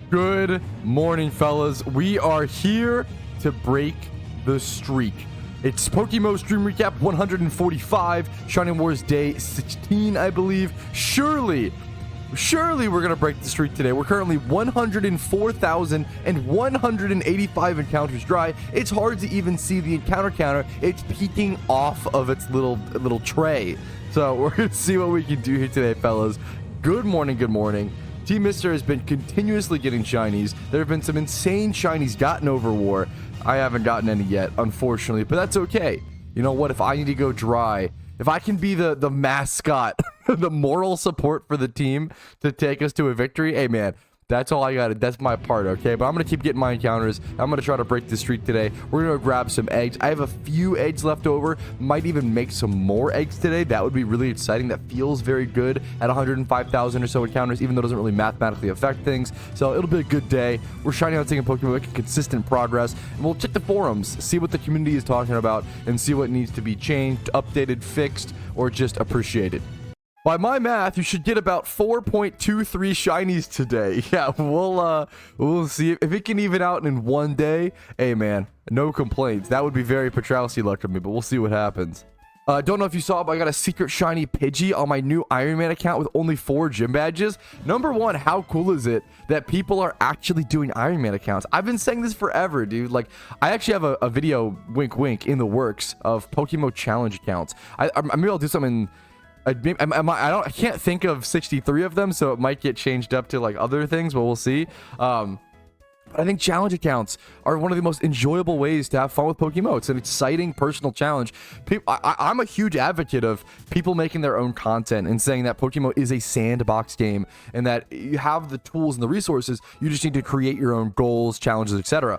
Good morning, fellas. We are here to break the streak. It's PokeMMO Stream Recap 145, Shining Wars Day 16, I believe. Surely we're going to break the streak today. We're currently 104,185 encounters dry. It's hard to even see the encounter counter. It's peeking off of its little tray. So we're going to see what we can do here today, fellas. Good morning, good morning. Team Mister has been continuously getting shinies. There have been some insane shinies gotten over war. I haven't gotten any yet, unfortunately, but that's okay. You know what? If I need to go dry, if I can be the mascot, the moral support for the team to take us to a victory, hey man, that's all I got. That's my part, okay? But I'm going to keep getting my encounters. I'm going to try to break the streak today. We're going to grab some eggs. I have a few eggs left over. Might even make some more eggs today. That would be really exciting. That feels very good at 105,000 or so encounters, even though it doesn't really mathematically affect things. So it'll be a good day. We're shining out taking Pokemon, making consistent progress. And we'll check the forums, see what the community is talking about, and see what needs to be changed, updated, fixed, or just appreciated. By my math, you should get about 4.23 shinies today. Yeah, we'll see if it can even out in one day. Hey, man, no complaints. That would be very Patrouski luck of me, but we'll see what happens. Don't know if you saw, but I got a secret shiny Pidgey on my new Iron Man account with only 4 gym badges. Number one, how cool is it that people are actually doing Iron Man accounts? I've been saying this forever, dude. Like, I actually have a video, wink, wink, in the works of PokeMMO challenge accounts. Maybe I'll do something. I can't think of 63 of them, so it might get changed up to like other things, but we'll see. But I think challenge accounts are one of the most enjoyable ways to have fun with PokeMMO. It's an exciting personal challenge. I'm a huge advocate of people making their own content and saying that PokeMMO is a sandbox game and that you have the tools and the resources. You just need to create your own goals, challenges, etc.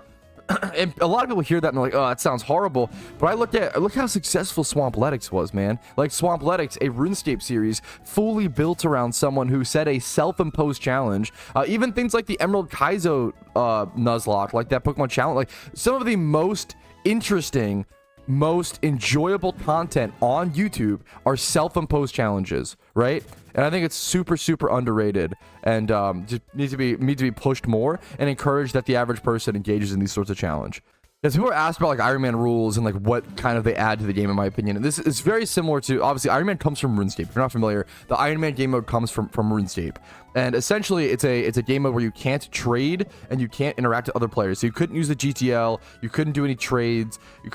And a lot of people hear that and they're like, oh, that sounds horrible. But look how successful Swampletics was, man. Like, Swampletics, a RuneScape series fully built around someone who set a self-imposed challenge. Even things like the Emerald Kaizo Nuzlocke, like that Pokemon challenge, like some of the most interesting, most enjoyable content on YouTube are self-imposed challenges, right? And I think it's super underrated and just needs to be pushed more and encouraged that the average person engages in these sorts of challenge. Because people are asked about like Iron Man rules and like what kind of they add to the game, in my opinion. And this is very similar to, obviously, Iron Man comes from RuneScape. If you're not familiar, the Iron Man game mode comes from RuneScape. And essentially, it's a game mode where you can't trade and you can't interact with other players. So you couldn't use the GTL, you couldn't do any trades, you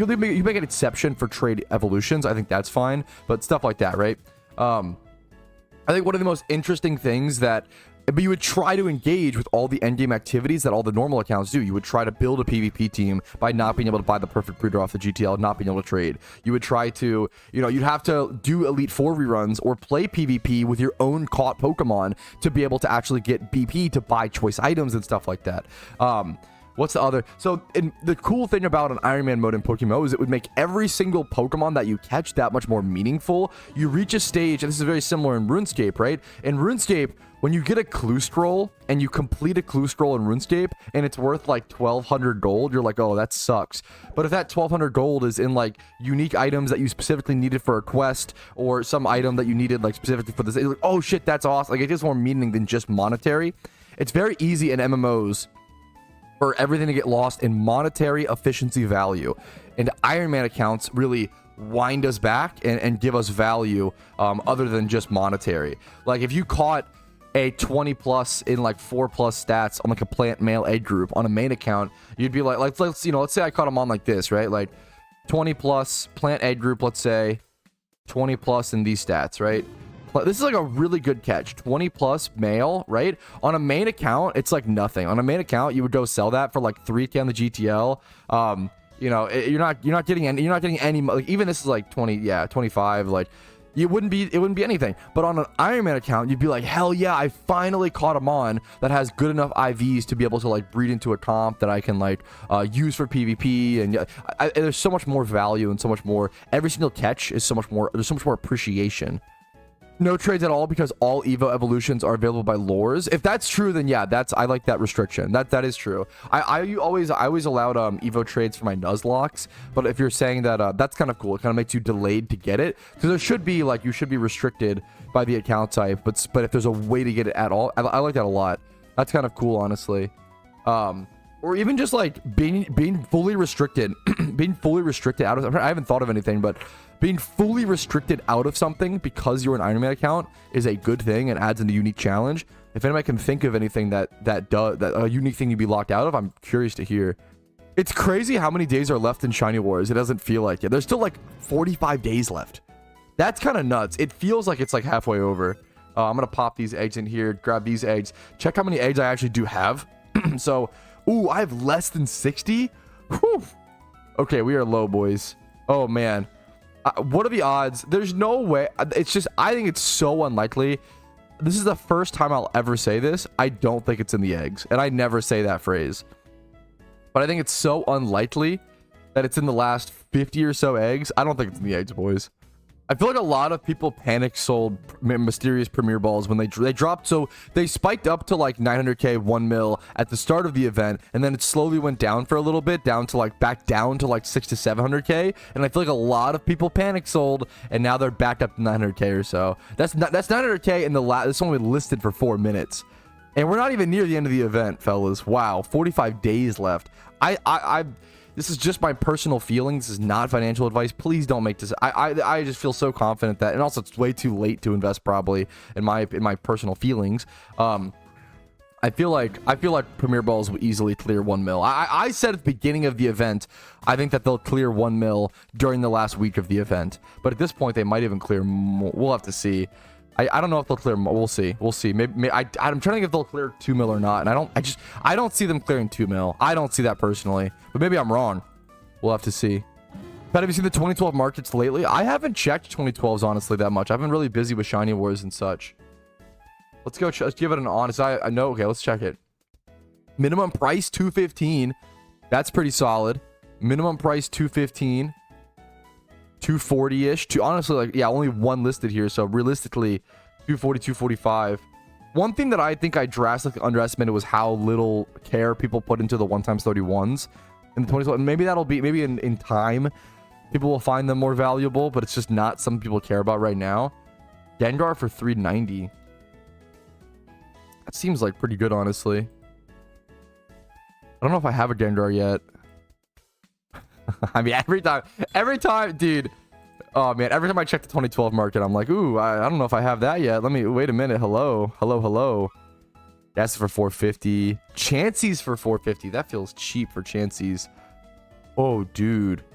make an exception for trade evolutions. I think that's fine, but stuff like that, right? I think one of the most interesting things but you would try to engage with all the endgame activities that all the normal accounts do. You would try to build a PvP team by not being able to buy the perfect breeder off the GTL, not being able to trade. You would try to, you'd have to do Elite 4 reruns or play PvP with your own caught Pokemon to be able to actually get BP to buy choice items and stuff like that. What's the other? So, the cool thing about an Iron Man mode in PokeMMO is it would make every single Pokemon that you catch that much more meaningful. You reach a stage, and this is very similar in RuneScape, right? In RuneScape, when you get a clue scroll and you complete a clue scroll in RuneScape and it's worth like 1,200 gold, you're like, oh, that sucks. But if that 1,200 gold is in like unique items that you specifically needed for a quest or some item that you needed like specifically for this, it's like, oh shit, that's awesome. Like, it gives more meaning than just monetary. It's very easy in MMOs for everything to get lost in monetary efficiency value. And Iron Man accounts really wind us back and give us value other than just monetary. Like, if you caught a 20 plus in like 4 plus stats on like a plant male egg group on a main account, you'd be like let's say I caught him on like this, right? Like 20 plus plant egg group, let's say 20 plus in these stats, right? This is like a really good catch. 20 plus male, right? On a main account, it's like nothing. On a main account, you would go sell that for like 3K on the GTL. You're not getting any, like, even this is like 20, yeah, 25, like it wouldn't be anything. But on an Iron Man account, you'd be like, hell yeah, I finally caught him on that has good enough IVs to be able to like breed into a comp that I can like use for PvP. And there's so much more value and so much more. Every single catch is so much more. There's so much more appreciation. No trades at all because all Evo evolutions are available by lures. If that's true, then yeah, I like that restriction. That is true. I always allowed Evo trades for my Nuzlocks, but if you're saying that, that's kind of cool. It kind of makes you delayed to get it, because there should be like, you should be restricted by the account type. But if there's a way to get it at all, I like that a lot. That's kind of cool, honestly. Or even just like being fully restricted, being fully restricted out of, I haven't thought of anything, but being fully restricted out of something because you're an Iron Man account is a good thing and adds in a unique challenge. If anybody can think of anything that a unique thing you'd be locked out of, I'm curious to hear. It's crazy how many days are left in Shiny Wars. It doesn't feel like it. There's still like 45 days left. That's kind of nuts. It feels like it's like halfway over. I'm gonna pop these eggs in here, grab these eggs, check how many eggs I actually do have. So, ooh, I have less than 60. Whew. Okay, we are low, boys. Oh man, what are the odds? There's no way. It's just, I think it's so unlikely. This is the first time I'll ever say this. I don't think it's in the eggs, and I never say that phrase, but I think it's so unlikely that it's in the last 50 or so eggs. I don't think it's in the eggs, boys. I feel like a lot of people panic sold mysterious Premier Balls when they dropped. So they spiked up to like 900k 1 mil at the start of the event, and then it slowly went down for a little bit, down to like back down to like 6 to 700k. And I feel like a lot of people panic sold, and now they're backed up to 900k or so. That's 900k in the last. It's only listed for 4 minutes, and we're not even near the end of the event, fellas. Wow, 45 days left. This is just my personal feelings. This is not financial advice. Please don't make this. I just feel so confident that, and also it's way too late to invest probably in my personal feelings. I feel like Premier Balls will easily clear 1 mil. I said at the beginning of the event, I think that they'll clear 1 mil during the last week of the event. But at this point, they might even clear more. We'll have to see. I don't know if they'll clear more. We'll see. We'll see. Maybe I'm trying to think if they'll clear 2 mil or not. And I don't see them clearing 2 mil. I don't see that personally. But maybe I'm wrong. We'll have to see. But have you seen the 2012 markets lately? I haven't checked 2012s honestly that much. I've been really busy with Shiny Wars and such. Let's go. Let's give it an honest. I know. Okay, let's check it. Minimum price 215. That's pretty solid. Minimum price 215. 240-ish. Honestly, like, yeah, only one listed here, so realistically 240, 245. One thing that I think I drastically underestimated was how little care people put into the 1x31s in the 2012. Maybe that'll be, maybe in time people will find them more valuable, but it's just not something people care about right now. Gengar for 390. That seems like pretty good, honestly. I don't know if I have a Gengar yet. I mean, every time, dude. Oh man, every time I check the 2012 market, I'm like, ooh, I don't know if I have that yet. Let me wait a minute. Hello. That's for 450. Chanseys for 450. That feels cheap for Chanseys. Oh dude.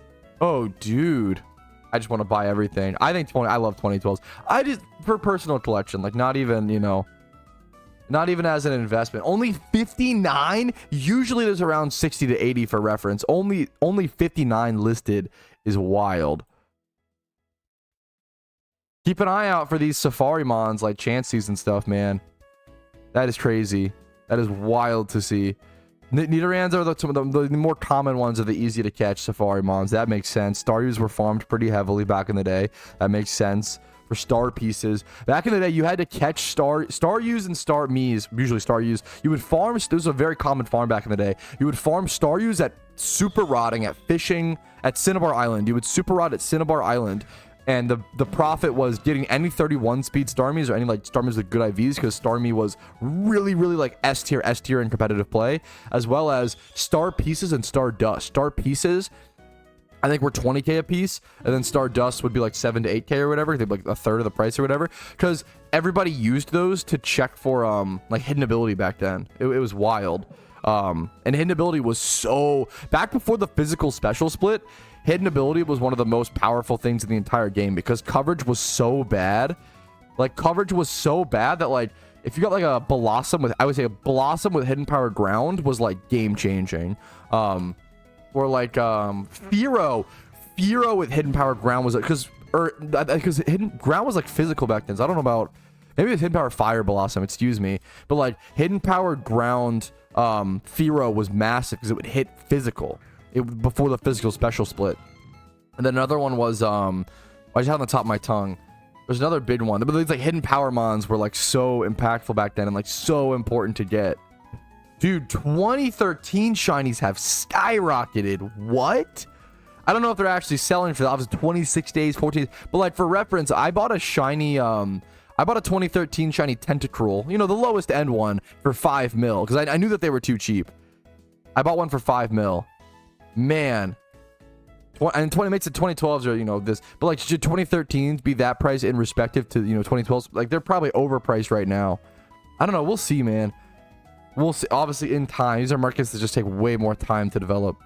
I just want to buy everything. I love 2012s. I just, for personal collection, like not even, you know, not even as an investment. Only 59. Usually there's around 60 to 80 for reference. Only 59 listed is wild. Keep an eye out for these Safari Mons like Chanseys and stuff, man. That is crazy. That is wild to see. Nidorans are the more common ones, are the easy to catch Safari Mons. That makes sense. Staryus were farmed pretty heavily back in the day. That makes sense. For star pieces, back in the day, you had to catch Staryus and Star Me's, usually Staryus. You would farm. This was a very common farm back in the day. You would farm Staryus at super rotting, at fishing, at Cinnabar Island. You would super rot at Cinnabar Island, and the profit was getting any 31 speed Starmies or any like Starmies with good IVs, because Starmie was really like S tier in competitive play, as well as star pieces and star dust. Star pieces, I think we're 20k a piece, and then Star Dust would be like 7 to 8k or whatever. They'd be like a third of the price or whatever, because everybody used those to check for like hidden ability back then. It was wild. And hidden ability was so, back before the physical special split, hidden ability was one of the most powerful things in the entire game, because coverage was so bad. Like coverage was so bad that like if you got like a Blossom with, I would say a Blossom with hidden power ground was like game changing. Or like Fearow with hidden power ground was because hidden ground was like physical back then. So I don't know about, maybe it's hidden power fire Blossom, excuse me, but like hidden power ground Fearow was massive because it would hit physical before the physical special split. And then another one was I just had on the top of my tongue. There's another big one, but these like hidden power mons were like so impactful back then and like so important to get. Dude, 2013 shinies have skyrocketed. What? I don't know if they're actually selling for that. It was 26 days, 14 days. But like for reference, I bought a shiny I bought a 2013 shiny Tentacruel, you know, the lowest end one, for 5 mil, because I knew that they were too cheap. I bought one for 5 mil. Man. And 20 makes it 2012s or, you know, this. But, like, should 2013s be that price in respective to, you know, 2012s? Like, they're probably overpriced right now. I don't know. We'll see, man. We'll see. Obviously, in time. These are markets that just take way more time to develop.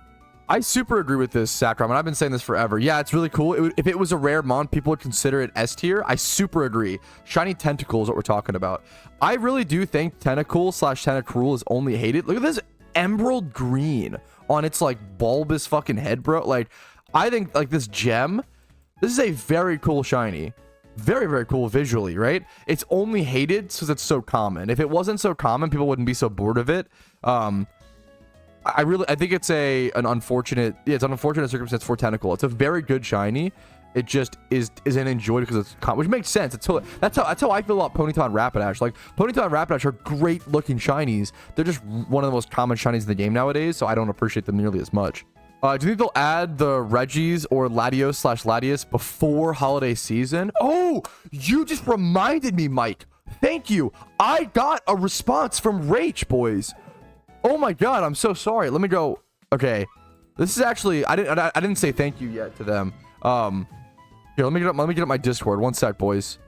I super agree with this, Sakram, and I've been saying this forever. Yeah, it's really cool. If it was a rare mon, people would consider it S tier. I super agree. Shiny Tentacle is what we're talking about. I really do think Tentacle / Tentacruel is only hated. Look at this emerald green on its, like, bulbous fucking head, bro. Like, I think, like, this gem, this is a very cool shiny. Very, very cool visually, right? It's only hated because it's so common. If it wasn't so common, people wouldn't be so bored of it. I think it's an unfortunate, yeah, it's an unfortunate circumstance for Tentacle. It's a very good shiny. It just isn't enjoyed because it's which makes sense. That's how I feel about Ponyta and Rapidash. Like, Ponyta and Rapidash are great looking shinies. They're just one of the most common shinies in the game nowadays, so I don't appreciate them nearly as much. Do you think they'll add the Regis or Latios / Latias before holiday season? Oh, you just reminded me, Mike. Thank you. I got a response from Rach, boys. Oh my god, I'm so sorry. Let me go. Okay, this is actually I didn't say thank you yet to them. Here, let me get up my Discord. One sec, boys.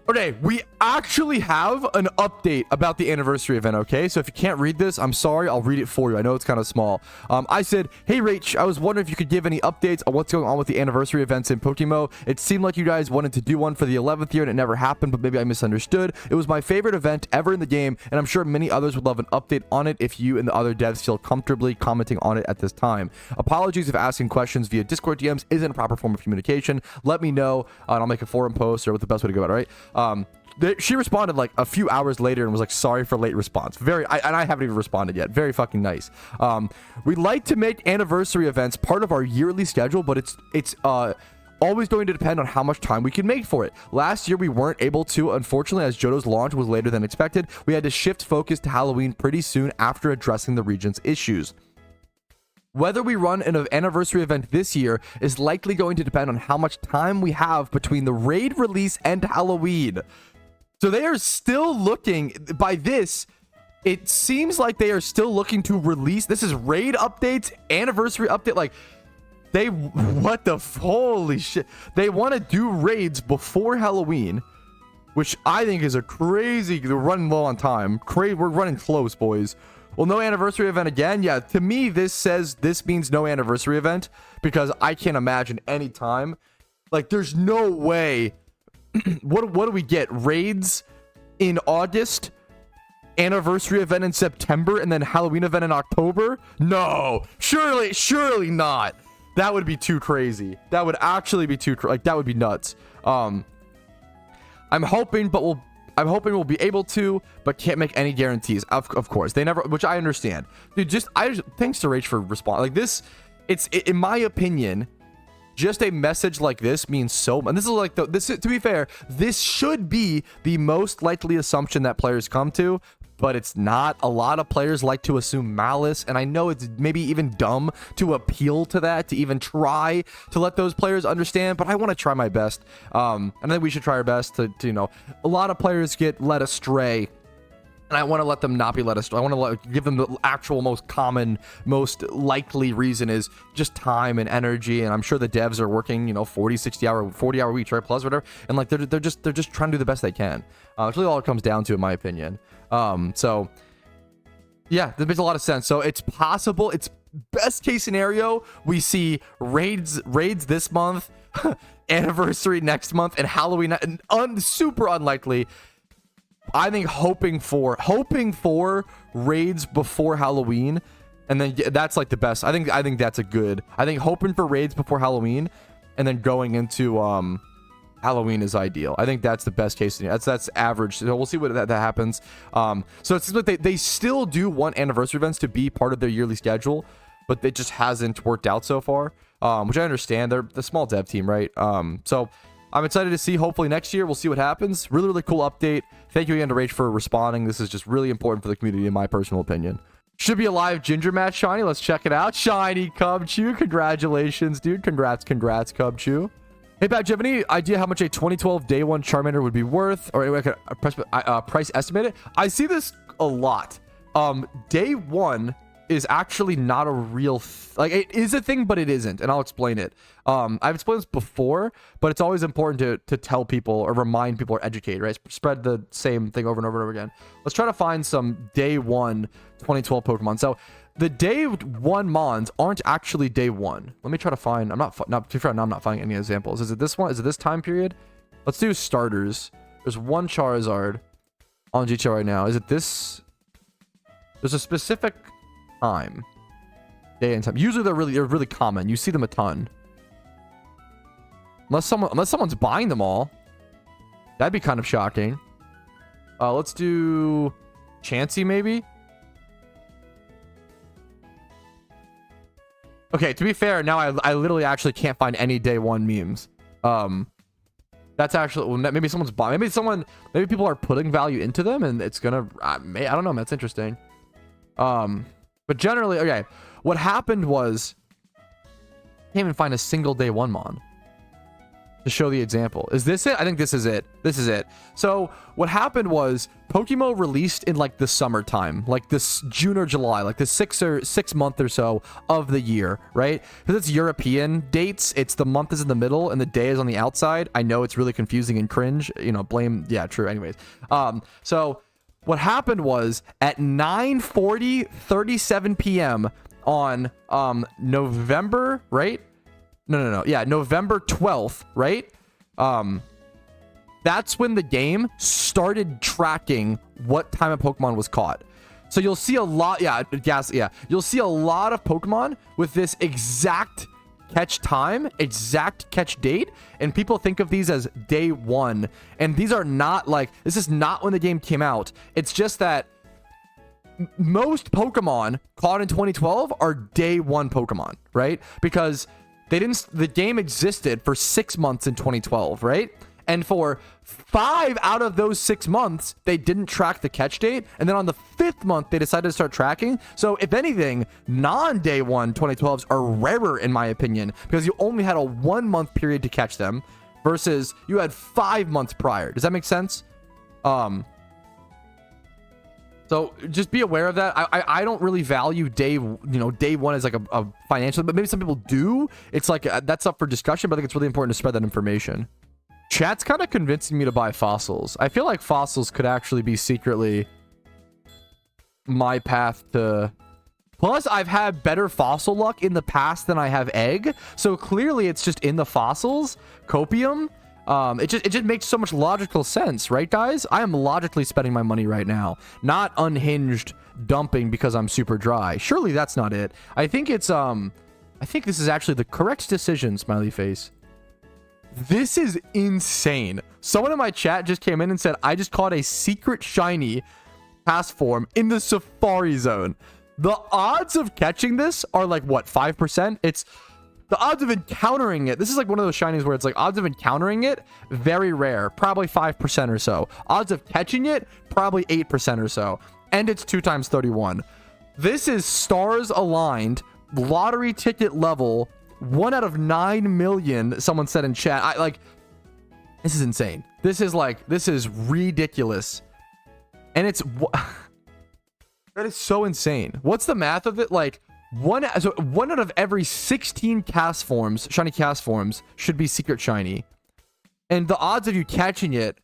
Okay, we actually have an update about the anniversary event, okay? So if you can't read this, I'm sorry. I'll read it for you. I know it's kind of small. I said, hey, Rach, I was wondering if you could give any updates on what's going on with the anniversary events in PokeMMO. It seemed like you guys wanted to do one for the 11th year and it never happened, but maybe I misunderstood. It was my favorite event ever in the game, and I'm sure many others would love an update on it if you and the other devs feel comfortably commenting on it at this time. Apologies if asking questions via Discord DMs isn't a proper form of communication. Let me know, and I'll make a forum post or what the best way to go about it, right? She responded like a few hours later and was like, sorry for late response. I haven't even responded yet. Very fucking nice. We'd like to make anniversary events part of our yearly schedule, but it's always going to depend on how much time we can make for it. Last year we weren't able to, unfortunately, as Johto's launch was later than expected. We had to shift focus to Halloween pretty soon after addressing the region's issues. Whether we run an anniversary event this year is likely going to depend on how much time we have between the raid release and Halloween. So they are still looking, by this, it seems like they are still looking to release, this is raid updates, anniversary update, like, holy shit. They want to do raids before Halloween, which I think is a crazy, they're running low on time. We're running close, boys. Well, no anniversary event again? Yeah, to me, this means no anniversary event because I can't imagine any time. Like, there's no way. What do we get? Raids in August, anniversary event in September, and then Halloween event in October? No, surely not. That would be too crazy. That would actually be that would be nuts. I'm hoping we'll be able to, but can't make any guarantees. Of course, they never, which I understand, dude. Thanks to Rach for responding. Like this, in my opinion, just a message like this means so much. And this is like to be fair, this should be the most likely assumption that players come to, but it's not. A lot of players like to assume malice, and I know it's maybe even dumb to appeal to that, to even try to let those players understand, but I want to try my best. And I think we should try our best to you know, a lot of players get led astray, and I want to let them not be led astray. I want to give them the actual most common, most likely reason is just time and energy, and I'm sure the devs are working, you know, 40, 60 hour, 40 hour weeks, right, plus whatever, and like they're just trying to do the best they can. It's really all it comes down to, in my opinion. So yeah, that makes a lot of sense. So it's possible, it's best case scenario, we see raids this month, anniversary next month, and Halloween, super unlikely. I think hoping for raids before Halloween, and then that's like the best. I think that's a good. I think hoping for raids before Halloween, and then going into Halloween is ideal. I think that's the best case scenario. That's average. So we'll see what that happens. So it seems like they still do want anniversary events to be part of their yearly schedule, but it just hasn't worked out so far. Which I understand. They're the small dev team, right? So I'm excited to see. Hopefully next year we'll see what happens. Really, really cool update. Thank you again to Rach for responding. This is just really important for the community, in my personal opinion. Should be a live Ginger match, Shiny. Let's check it out. Shiny Cubchew. Congratulations, dude. Congrats, Cubchew. Hey, Pat, do you have any idea how much a 2012 day one Charmander would be worth? Or anyway, I could price estimate it? I see this a lot. Day one is actually not a real like it is a thing, but it isn't, and I'll explain it. I've explained this before, but it's always important to tell people or remind people or educate, right? Spread the same thing over and over and over again. Let's try to find some day one 2012 Pokemon. So the day one mons aren't actually day one. Let me try to find. I'm not to be fair, now I'm not finding any examples. Is it this one? Is it this time period? Let's do starters. There's one Charizard on GTO right now. Is it this? There's a specific time, day and time. Usually they're really common. You see them a ton. Unless someone's buying them all. That'd be kind of shocking. Let's do Chansey maybe. Okay, to be fair, now I literally actually can't find any day one memes. That's actually, well, maybe someone's buying. Maybe people are putting value into them, and it's gonna. I don't know. That's interesting. But generally, okay. What happened was, I can't even find a single day one mon to show the example. Is this it? I think this is it. This is it. So what happened was PokeMMO released in like the summertime, like this June or July, like the 6 month or so of the year, right? Because it's European dates. It's the month is in the middle and the day is on the outside. I know it's really confusing and cringe, you know, blame. Yeah, true. Anyways. So what happened was at 9:37 p.m. on November, right? No. Yeah, November 12th, right? That's when the game started tracking what time a Pokemon was caught. So you'll see a lot, you'll see a lot of Pokemon with this exact catch time, exact catch date, and people think of these as day one. And these are not like, this is not when the game came out. It's just that most Pokemon caught in 2012 are day one Pokemon, right? Because the game existed for 6 months in 2012, right? And for 5 out of those 6 months, they didn't track the catch date. And then on the 5th month, they decided to start tracking. So if anything, non-day one 2012s are rarer in my opinion, because you only had a 1 month period to catch them versus you had 5 months prior. Does that make sense? So just be aware of that. I don't really value day one as like a financial, but maybe some people do. It's like that's up for discussion, but I think it's really important to spread that information. Chat's kind of convincing me to buy fossils. I feel like fossils could actually be secretly my path to. Plus, I've had better fossil luck in the past than I have egg. So clearly, it's just in the fossils. Copium. It just makes so much logical sense, right, guys? I am logically spending my money right now, not unhinged dumping because I'm super dry. Surely that's not it. I think it's I think this is actually the correct decision. Smiley face. This is insane. Someone in my chat just came in and said, I just caught a secret shiny Castform in the Safari Zone. The odds of catching this are like, what, 5%? It's the odds of encountering it. This is like one of those shinies where it's like odds of encountering it, very rare, probably 5% or so. Odds of catching it, probably 8% or so. And it's 2 times 31. This is stars aligned, lottery ticket level, 1 out of 9 million, someone said in chat. This is insane. This is ridiculous. And it's that is so insane. What's the math of it? Like one out of every 16 Castforms, shiny Castforms, should be secret shiny. And the odds of you catching it,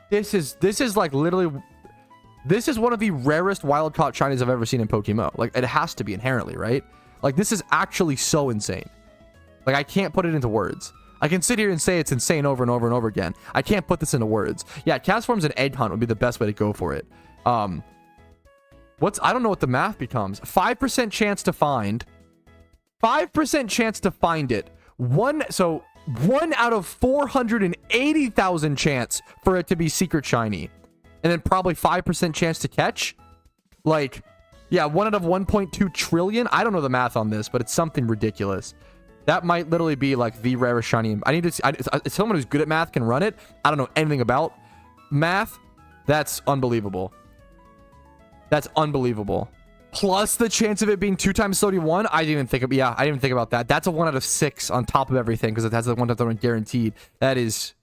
this is like literally, this is one of the rarest wild caught shinies I've ever seen in PokeMMO. Like it has to be inherently, right? Like this is actually so insane. Like I can't put it into words. I can sit here and say it's insane over and over and over again. I can't put this into words. Yeah, Castforms and egg hunt would be the best way to go for it. I don't know what the math becomes. 5% chance to find. 5% chance to find it. 1 out of 480,000 chance for it to be secret shiny. And then probably 5% chance to catch. Like, yeah, 1 out of 1.2 trillion. I don't know the math on this, but it's something ridiculous. That might literally be like the rarest shiny. I need to someone who's good at math can run it. I don't know anything about math. That's unbelievable. That's unbelievable. plus the chance of it being 2 times 31. I didn't even think of, yeah, I didn't even think about that. That's a 1 out of 6 on top of everything because it has the 1 out of 31 guaranteed. That is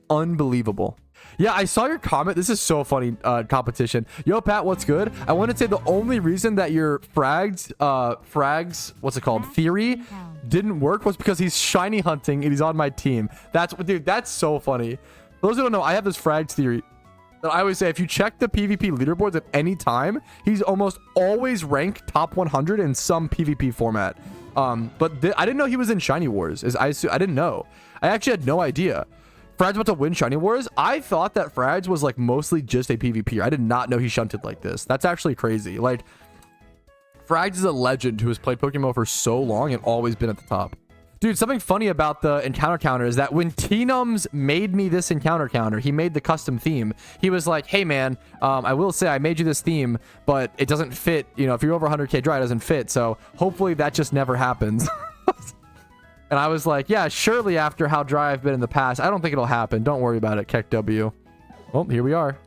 unbelievable. Yeah, I saw your comment. This is so funny. Competition. Yo, Pat, what's good? I want to say the only reason that your frags, what's it called, theory didn't work was because he's shiny hunting and he's on my team. Dude, that's so funny. For those who don't know, I have this frags theory that I always say, if you check the PvP leaderboards at any time, he's almost always ranked top 100 in some PvP format. But I didn't know he was in Shiny Wars. I didn't know. I actually had no idea. Frags about to win Shiny Wars. I thought that Frags was like mostly just a PvPer. I did not know he shunted like this. That's actually crazy. Like, Frags is a legend who has played PokeMMO for so long and always been at the top. Dude, something funny about the encounter counter is that when T-Nums made me this encounter counter, he made the custom theme. He was like, hey man, I will say I made you this theme, but it doesn't fit. You know, if you're over 100k dry, it doesn't fit. So hopefully that just never happens. And I was like, yeah, surely after how dry I've been in the past, I don't think it'll happen. Don't worry about it, Keck W. Well, here we are.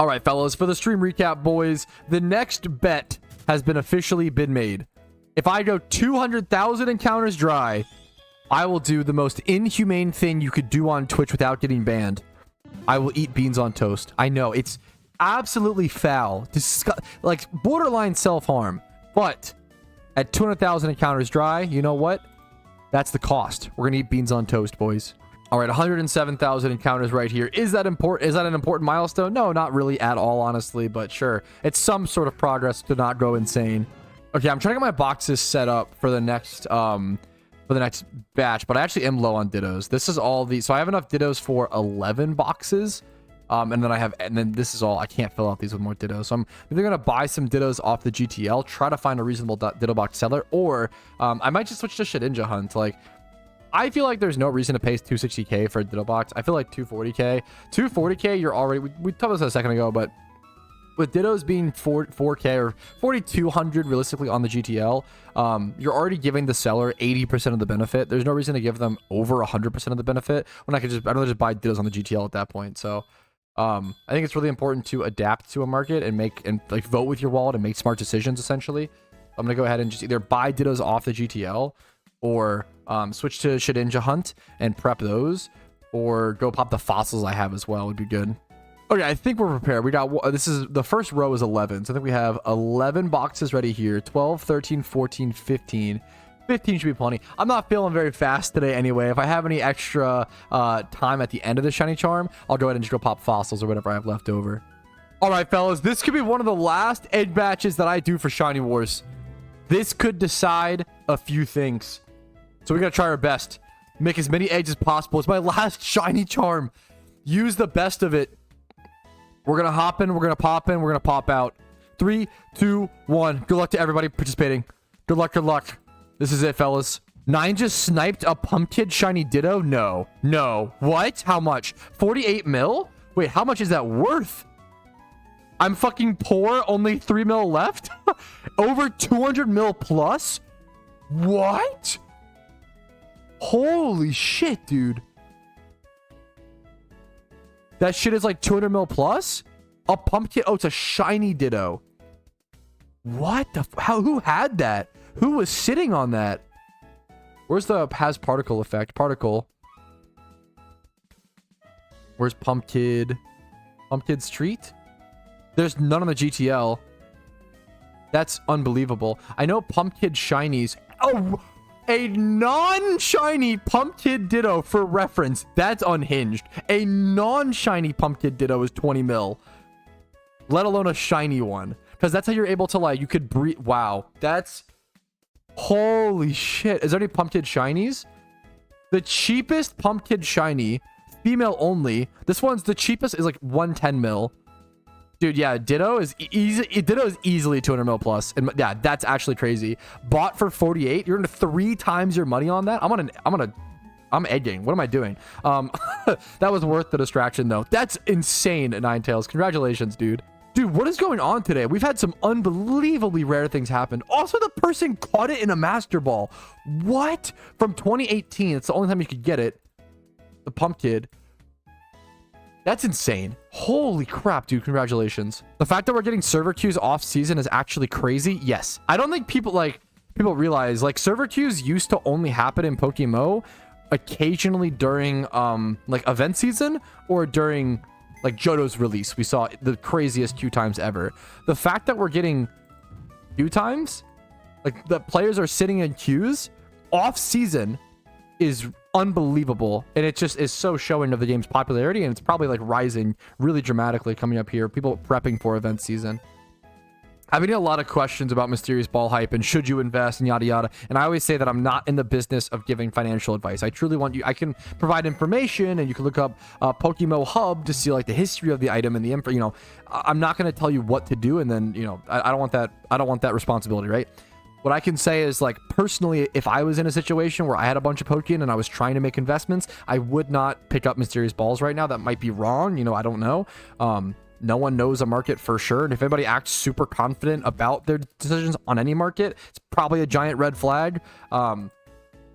All right, fellas, for the stream recap, boys, the next bet has been officially been made. If I go 200,000 encounters dry, I will do the most inhumane thing you could do on Twitch without getting banned. I will eat beans on toast. I know, it's absolutely foul. Like, borderline self-harm. But at 200,000 encounters dry, you know what? That's the cost. We're gonna eat beans on toast, boys. All right, 107,000 encounters right here. Is that important? Is that an important milestone? No, not really at all, honestly, but sure. It's some sort of progress to not go insane. Okay, I'm trying to get my boxes set up for the next batch, but I actually am low on Dittos. This is all the, so I have enough Dittos for 11 boxes. And then this is all. I can't fill out these with more Dittos. So I'm either going to buy some Dittos off the GTL, try to find a reasonable Ditto box seller, or I might just switch to Shedinja Hunt. Like, I feel like there's no reason to pay 260k for a Ditto box. I feel like 240k. 240k, you're already, we talked about this a second ago, but with Dittos being 4k or 4,200 realistically on the GTL, you're already giving the seller 80% of the benefit. There's no reason to give them over 100% of the benefit when I'd rather just buy Dittos on the GTL at that point. So I think it's really important to adapt to a market and like vote with your wallet and make smart decisions. Essentially, I'm gonna go ahead and just either buy Dittos off the GTL or switch to Shedinja Hunt and prep those, or go pop the fossils I have as well. Would be good. Okay, I think we're prepared. We got, this is, the first row is 11. So I think we have 11 boxes ready here. 12, 13, 14, 15. 15 should be plenty. I'm not feeling very fast today anyway. If I have any extra time at the end of the shiny charm, I'll go ahead and just go pop fossils or whatever I have left over. All right, fellas, this could be one of the last egg batches that I do for Shiny Wars. This could decide a few things. So we got to try our best. Make as many eggs as possible. It's my last shiny charm. Use the best of it. We're going to hop in. We're going to pop in. We're going to pop out. 3, 2, 1. Good luck to everybody participating. Good luck. Good luck. This is it, fellas. 9 just sniped a Pumpkin shiny Ditto? No. No. What? How much? 48 mil? Wait, how much is that worth? I'm fucking poor. Only 3 mil left? Over 200 mil plus? What? Holy shit, dude. That shit is like 200 mil plus? A Pumpkin? Oh, it's a shiny Ditto. What the? Who had that? Who was sitting on that? Where's the has particle effect? Particle. Where's Pumpkid? Pumpkid Street? There's none on the GTL. That's unbelievable. I know Pumpkid Shinies. Oh, a non-shiny Pumpkid Ditto for reference. That's unhinged. A non-shiny Pumpkid Ditto is 20 mil. Let alone a shiny one. Because that's how you're able to, like, you could breed. Wow. That's... Holy shit. Is there any Pumpkid Shinies? The cheapest Pumpkid Shiny, female only. This one's the cheapest is like 110 mil. Dude, yeah, Ditto is easy. Ditto is easily 200 mil plus. And yeah, that's actually crazy. Bought for 48. You're into 3 times your money on that. I'm egging. What am I doing? That was worth the distraction though. That's insane, Ninetales. Congratulations, dude. Dude, what is going on today? We've had some unbelievably rare things happen. Also, the person caught it in a Master Ball. What? From 2018. It's the only time you could get it. The Pumpkid. That's insane. Holy crap, dude. Congratulations. The fact that we're getting server queues off season is actually crazy. Yes. I don't think people realize like server queues used to only happen in PokeMMO occasionally during like event season or during like Johto's release. We saw the craziest queue times ever. The fact that we're getting queue times, like the players are sitting in queues off season, is unbelievable, and it just is so showing of the game's popularity, and it's probably like rising really dramatically coming up here. People prepping for event season. I've been getting a lot of questions about mysterious ball hype and should you invest and yada yada, and I always say that I'm not in the business of giving financial advice. I truly want you, I can provide information, and you can look up PokeMMO Hub to see like the history of the item and the info. You know, I'm not going to tell you what to do, and then, you know, I don't want that responsibility, right? What I can say is, like, personally, if I was in a situation where I had a bunch of Pokeyen and I was trying to make investments, I would not pick up mysterious balls right now. That might be wrong. You know, I don't know. No one knows a market for sure. And if anybody acts super confident about their decisions on any market, it's probably a giant red flag. I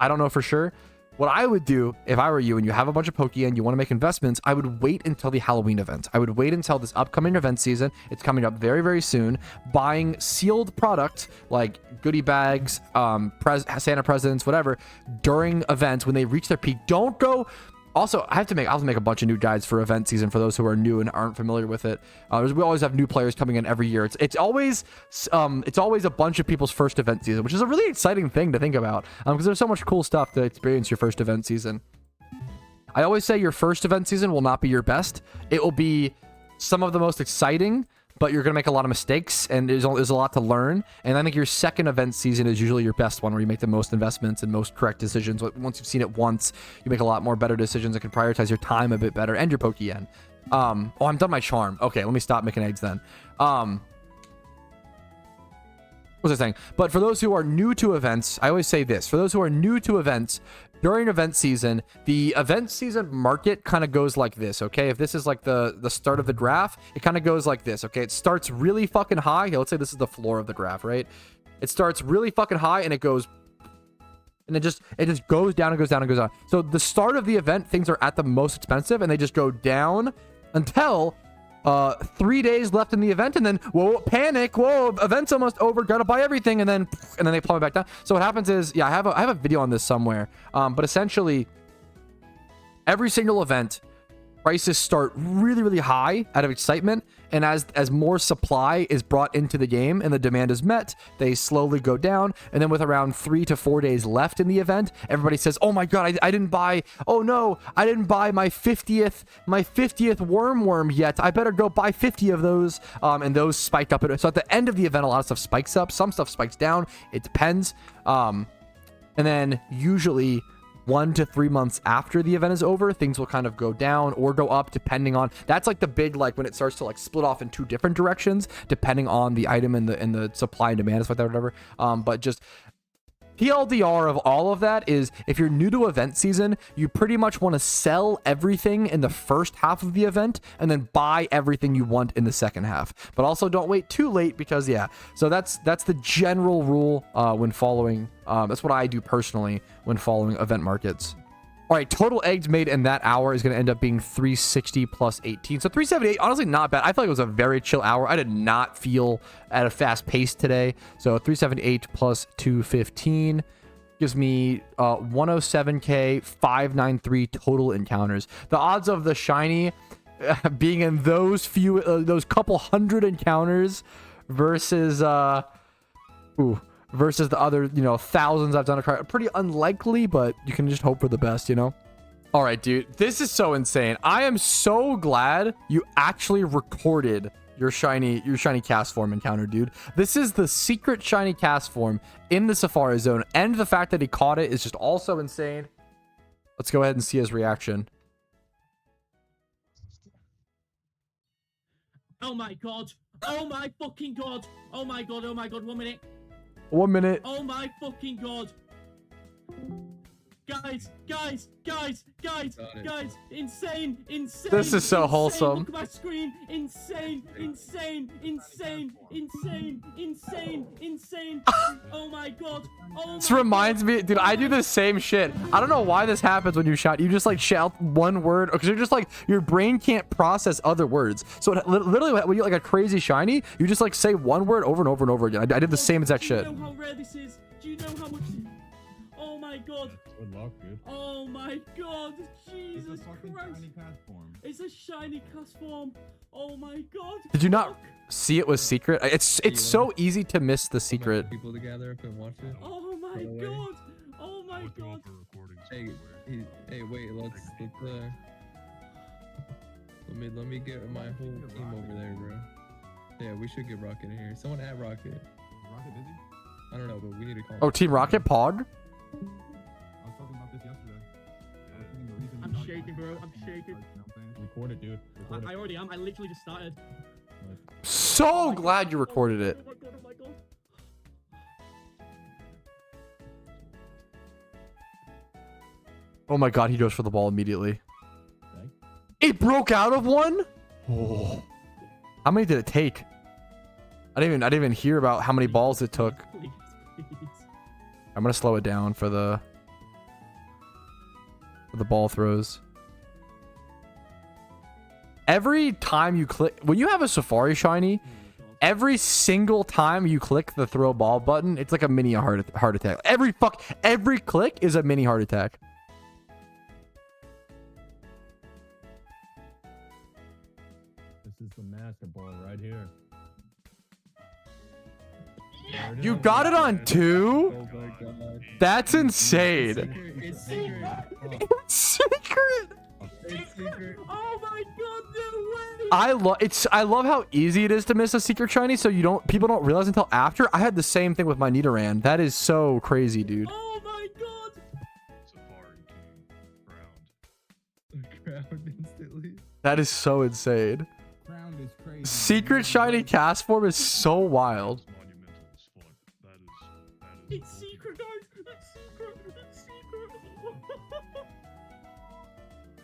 don't know for sure. What I would do if I were you and you have a bunch of Pokeyen, you want to make investments, I would wait until the Halloween event. I would wait until this upcoming event season. It's coming up very, very soon. Buying sealed product like goodie bags, Santa presents, whatever, during events when they reach their peak. Don't go. Also, I'll have to make a bunch of new guides for event season for those who are new and aren't familiar with it. We always have new players coming in every year. It's always a bunch of people's first event season, which is a really exciting thing to think about, because there's so much cool stuff to experience your first event season. I always say your first event season will not be your best. It will be some of the most exciting, but you're going to make a lot of mistakes, and there's a lot to learn. And I think your second event season is usually your best one, where you make the most investments and most correct decisions. Once you've seen it once, you make a lot more better decisions and can prioritize your time a bit better and your Pokeyen. Oh, I'm done my charm. Okay, let me stop making eggs then. What was I saying? But for those who are new to events, I always say this. For those who are new to events, during event season, the event season market kind of goes like this, okay? If this is like the start of the graph, it kind of goes like this, okay? It starts really fucking high. Okay, let's say this is the floor of the graph, right? It starts really fucking high, and it goes... And it just goes down and goes down and goes down. So the start of the event, things are at the most expensive, and they just go down until... 3 days left in the event, and then whoa, panic, whoa, event's almost over, gotta buy everything, and then they plummet back down. So what happens is, yeah, I have a video on this somewhere, but essentially every single event, prices start really, really high out of excitement, and as more supply is brought into the game and the demand is met, they slowly go down. And then with around 3 to 4 days left in the event, everybody says, oh my god, I didn't buy, oh no, I didn't buy my 50th worm yet, I better go buy 50 of those. And those spike up. So at the end of the event, a lot of stuff spikes up, some stuff spikes down, it depends. And then usually 1 to 3 months after the event is over, things will kind of go down or go up, depending on... That's like the big, like, when it starts to like split off in 2 different directions, depending on the item and the supply and demand, stuff like that, whatever. But just TLDR of all of that is, if you're new to event season, you pretty much want to sell everything in the first half of the event and then buy everything you want in the second half. But also don't wait too late, because yeah, so that's the general rule when following. That's what I do personally when following event markets. All right, total eggs made in that hour is going to end up being 360 plus 18. So 378, honestly, not bad. I feel like it was a very chill hour. I did not feel at a fast pace today. So 378 plus 215 gives me 107k, 593 total encounters. The odds of the shiny being in those couple hundred encounters versus versus the other, you know, thousands I've done are pretty unlikely, but you can just hope for the best, you know? All right, dude, this is so insane. I am so glad you actually recorded your shiny Castform encounter, dude. This is the secret shiny Castform in the Safari Zone, and the fact that he caught it is just also insane. Let's go ahead and see his reaction. Oh my god. Oh my fucking god. Oh my god. Oh my god. 1 minute. 1 minute. Oh my fucking god. guys, insane. This is so wholesome. Look at my screen, insane. Oh my god. This reminds me, dude, I do the same shit. I don't know why this happens when you shout. You just like shout one word because you're just like, your brain can't process other words. So literally when you get like a crazy shiny, you just like say one word over and over and over again. I did the same exact shit. Do you know how rare this is? Do you know how much? Oh my god. Good luck, dude. Oh my god. Jesus It's a fucking Christ. shiny Castform. It's a shiny Castform. Oh my god. Did you not see it was secret? It's so easy to miss the secret. People together up and watch it. Oh my god. Oh my god. Hey, wait, let's let me get my whole team over there, bro. Yeah, we should get Rocket in here. Someone add Rocket. Rocket busy? I don't know, but we need to call. Oh, Team Rocket Pog? I was talking about this yesterday. I'm shaking, bro. I'm shaking. Record it, dude. Record it. I already am. I literally just started. So glad you recorded it. Oh my god. Oh my god. Oh my god, he goes for the ball immediately. It broke out of one? Oh. How many did it take? I didn't even hear about how many balls it took. Please. I'm gonna slow it down for the ball throws. Every time you click, when you have a Safari shiny, every single time you click the throw ball button, it's like a mini heart attack. Every click is a mini heart attack. This is the master ball right here. You got it on 2? Oh my god. That's insane. It's secret. It's secret. It's secret. Oh my god, no way. I love how easy it is to miss a secret shiny, so people don't realize until after. I had the same thing with my Nidoran. That is so crazy, dude. Oh my god. Safari King crowned. Crowned instantly. That is so insane. Crowned is crazy. Secret shiny Castform is so wild. It's secret, guys. It's secret. It's secret.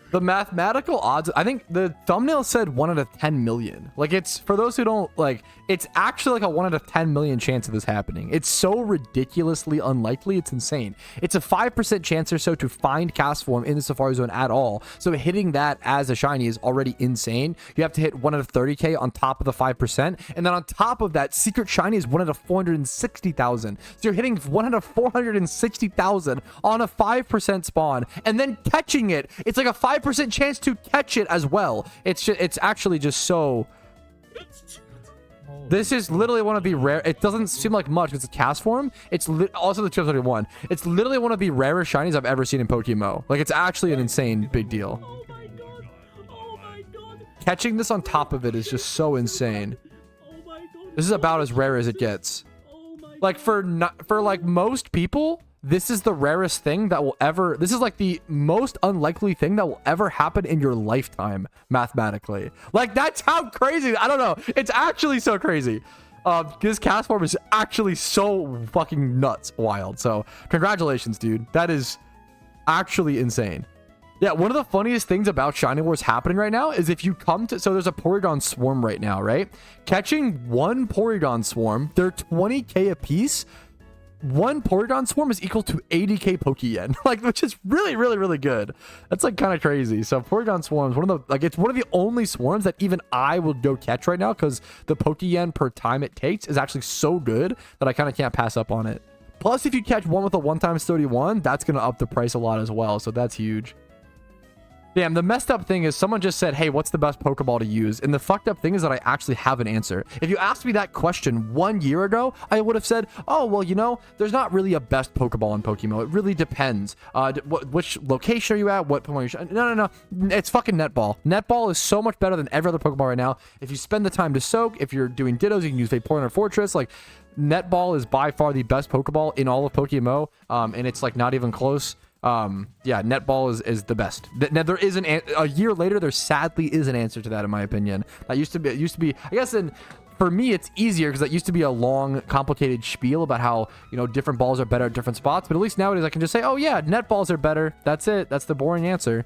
The mathematical odds, I think the thumbnail said 1 out of 10 million. Like, it's, for those who don't, like, it's actually like a 1 out of 10 million chance of this happening. It's so ridiculously unlikely, it's insane. It's a 5% chance or so to find Castform in the Safari Zone at all. So hitting that as a shiny is already insane. You have to hit 1 out of 30k on top of the 5%. And then on top of that, secret shiny is 1 out of 460,000. So you're hitting 1 out of 460,000 on a 5% spawn. And then catching it, it's like a 5% chance to catch it as well. It's actually just so. This is literally one of the rare. It doesn't seem like much because it's Castform. It's also the 231. It's literally one of the rarest shinies I've ever seen in PokeMMO. Like, it's actually an insane big deal. Oh my god. Oh my god. Catching this on top of it is just so insane. Oh my god. This is about as rare as it gets. Oh my Like, for like most people, this is the rarest thing that will ever, this is like the most unlikely thing that will ever happen in your lifetime, mathematically. Like, that's how crazy, I don't know. It's actually so crazy. This Castform is actually so fucking nuts wild. So congratulations, dude. That is actually insane. Yeah, one of the funniest things about Shiny Wars happening right now is if you come to, so there's a Porygon swarm right now, right? Catching one Porygon swarm, they're 20k a piece. One Porygon swarm is equal to 80k Pokeyen, like, which is really, really, really good. That's like kind of crazy. So Porygon swarms, it's one of the only swarms that even I will go catch right now because the Pokeyen per time it takes is actually so good that I kind of can't pass up on it. Plus, if you catch one with a 1x31, that's going to up the price a lot as well. So that's huge. Damn, the messed up thing is someone just said, hey, what's the best Pokeball to use? And the fucked up thing is that I actually have an answer. If you asked me that question 1 year ago, I would have said, oh, well, you know, there's not really a best Pokeball in PokeMMO. It really depends. Which location are you at? What Pokemon No. It's fucking Netball. Netball is so much better than every other Pokeball right now. If you spend the time to soak, if you're doing Dittos, you can use Vaporeon or Fortress. Like, Netball is by far the best Pokeball in all of PokeMMO. And it's, like, not even close. Yeah, Netball is the best. Now there is a year later, there sadly is an answer to that, in my opinion. That used to be I guess in for me, it's easier because that used to be a long, complicated spiel about how, you know, different balls are better at different spots. But at least nowadays I can just say, oh yeah, net balls are better. That's it. That's the boring answer.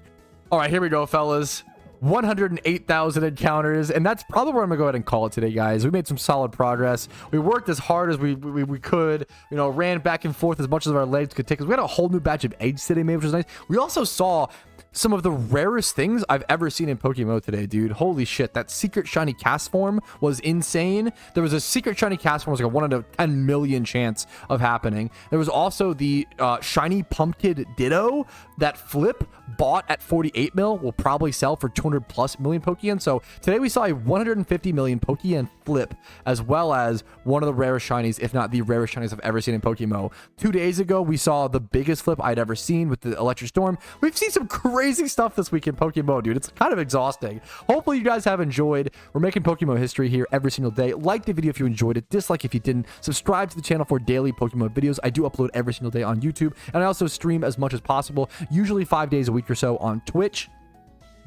All right, here we go, fellas. 108,000 encounters, and that's probably where I'm gonna go ahead and call it today, guys. We made some solid progress. We worked as hard as we could, you know, ran back and forth as much as our legs could take us. We had a whole new batch of eggs today made, which was nice. We also saw some of the rarest things I've ever seen in PokeMMO today, dude. Holy shit, that secret shiny Castform was insane. There was a secret shiny Castform, was like a 1 out of 10 million chance of happening. There was also the shiny Pumpkin Ditto that Flip bought at 48 mil will probably sell for 200 plus million Pokeyen. So today we saw a 150 million Pokeyen Flip, as well as one of the rarest shinies, if not the rarest shinies I've ever seen in PokeMMO. 2 days ago, we saw the biggest flip I'd ever seen with the Electric Storm. We've seen some crazy stuff this week in PokeMMO, dude. It's kind of exhausting. Hopefully you guys have enjoyed. We're making PokeMMO history here every single day. Like the video if you enjoyed it. Dislike if you didn't. Subscribe to the channel for daily PokeMMO videos. I do upload every single day on YouTube, and I also stream as much as possible, usually 5 days a week or so on Twitch.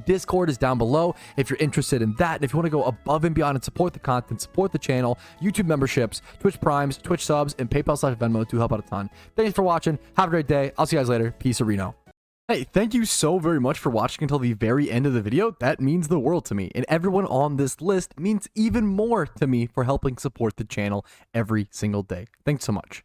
Discord is down below if you're interested in that. And if you want to go above and beyond and support the content, support the channel, YouTube memberships, Twitch Primes, Twitch subs, and PayPal/Venmo do help out a ton. Thanks for watching. Have a great day. I'll see you guys later. Peace, Reno. Hey, thank you so very much for watching until the very end of the video. That means the world to me. And everyone on this list means even more to me for helping support the channel every single day. Thanks so much.